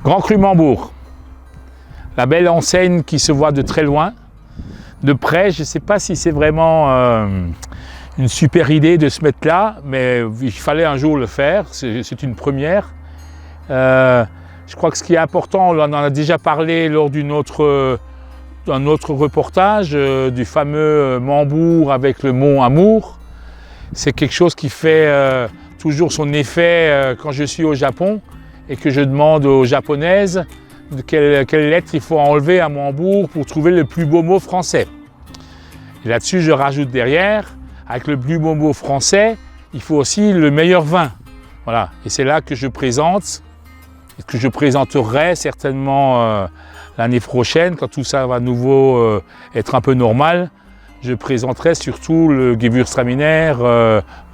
Grand Cru Mambourg, la belle enseigne qui se voit de très loin. De près, je ne sais pas si c'est vraiment une super idée de se mettre là, mais il fallait un jour le faire, c'est une première. Je crois que ce qui est important, on en a déjà parlé lors d'un autre reportage, du fameux Mambourg avec le mont Amour. C'est quelque chose qui fait toujours son effet quand je suis au Japon et que je demande aux japonaises quelle lettre il faut enlever à Mambourg pour trouver le plus beau mot français. Et là-dessus, je rajoute derrière, avec le plus beau mot français, il faut aussi le meilleur vin. Voilà. Et c'est là que je présente, et que je présenterai certainement l'année prochaine, quand tout ça va à nouveau être un peu normal. Je présenterai surtout le Gewürztraminer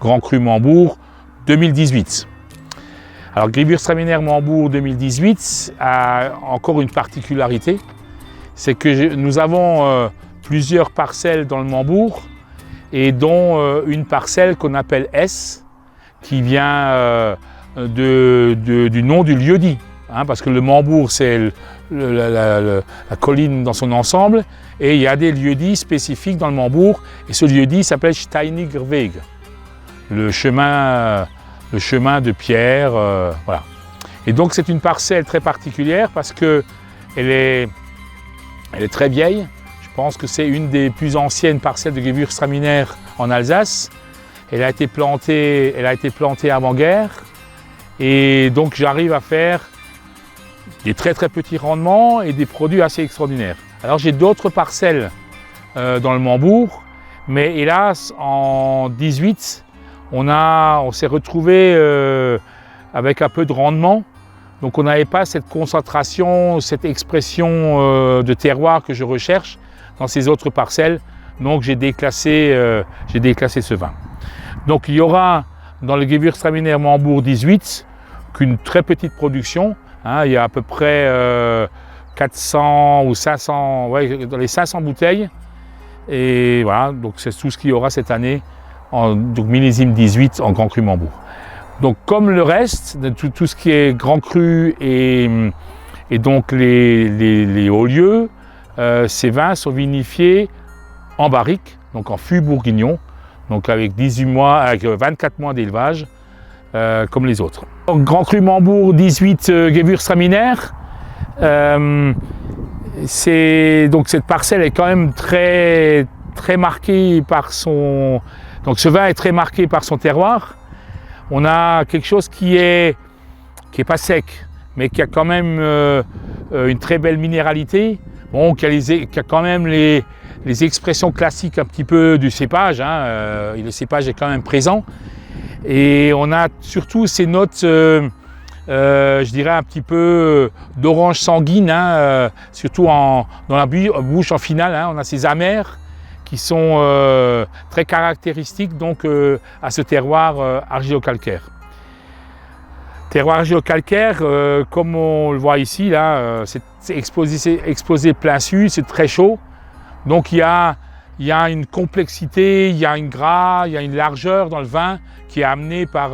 Grand Cru Mambourg 2018. Alors Gewürztraminer Mambourg 2018 a encore une particularité, c'est que nous avons plusieurs parcelles dans le Mambourg et dont une parcelle qu'on appelle S, qui vient du nom du lieu-dit, hein, parce que le Mambourg c'est la colline dans son ensemble et il y a des lieux-dits spécifiques dans le Mambourg et ce lieu-dit s'appelle Steiniger Weg, le chemin de pierre, voilà. Et donc c'est une parcelle très particulière parce qu'elle est très vieille. Je pense que c'est une des plus anciennes parcelles de Gewürztraminer en Alsace. Elle a été plantée avant-guerre. Et donc j'arrive à faire des très petits rendements et des produits assez extraordinaires. Alors j'ai d'autres parcelles dans le Mambourg, mais hélas en 2018, on s'est retrouvé avec un peu de rendement, donc on n'avait pas cette concentration, cette expression de terroir que je recherche dans ces autres parcelles, donc j'ai déclassé ce vin. Donc il y aura dans le Gewürztraminer Mambourg 18 qu'une très petite production, hein, il y a à peu près 400 ou 500, ouais, dans les 500 bouteilles, et voilà, donc c'est tout ce qu'il y aura cette année. Donc millésime 18 en Grand Cru Mambourg. Donc comme le reste, de tout ce qui est Grand Cru et donc les hauts lieux, ces vins sont vinifiés en barrique, donc en fût bourguignon, donc avec 18 mois, avec 24 mois d'élevage, comme les autres. Donc, Grand Cru Mambourg 18 Gewürztraminer, donc cette parcelle est quand même très marquée par son... Donc ce vin est très marqué par son terroir. On a quelque chose qui est pas sec, mais qui a quand même une très belle minéralité. Bon, qui a quand même les expressions classiques un petit peu du cépage, hein, le cépage est quand même présent. Et on a surtout ces notes, je dirais un petit peu d'orange sanguine, hein, surtout dans la bouche en finale, hein, on a ces amers qui sont très caractéristiques donc, à ce terroir argilo-calcaire. Terroir argilo-calcaire, comme on le voit ici, là, c'est exposé plein sud, c'est très chaud. Donc il y a une complexité, il y a un gras, il y a une largeur dans le vin qui est amenée par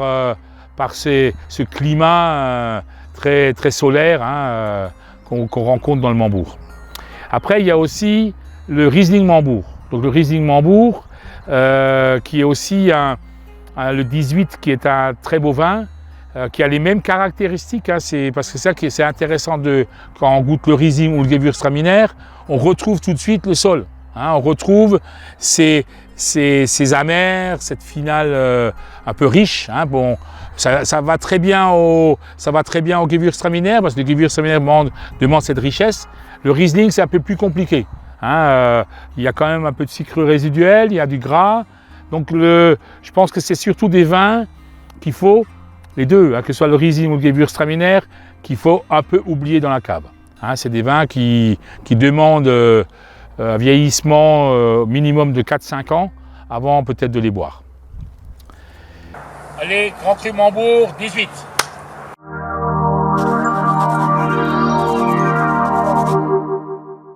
ce climat très solaire, hein, qu'on rencontre dans le Mambourg. Après, il y a aussi le Riesling Mambourg. Donc le Riesling Mambourg, qui est aussi le 18, qui est un très beau vin, qui a les mêmes caractéristiques, hein, parce que c'est intéressant quand on goûte le Riesling ou le Gewürztraminer, on retrouve tout de suite le sol. Hein, on retrouve ces amers, cette finale un peu riche. Hein, bon, ça va très bien au Gewürztraminer, parce que le Gewürztraminer demande cette richesse. Le Riesling, c'est un peu plus compliqué. Hein, il y a quand même un peu de sucre résiduel, il y a du gras. Donc je pense que c'est surtout des vins qu'il faut, les deux, hein, que ce soit le Riesling ou le Gewürztraminer, qu'il faut un peu oublier dans la cave. Hein, c'est des vins qui demandent un vieillissement minimum de 4-5 ans avant peut-être de les boire. Allez, Grand Cru Mambourg 18.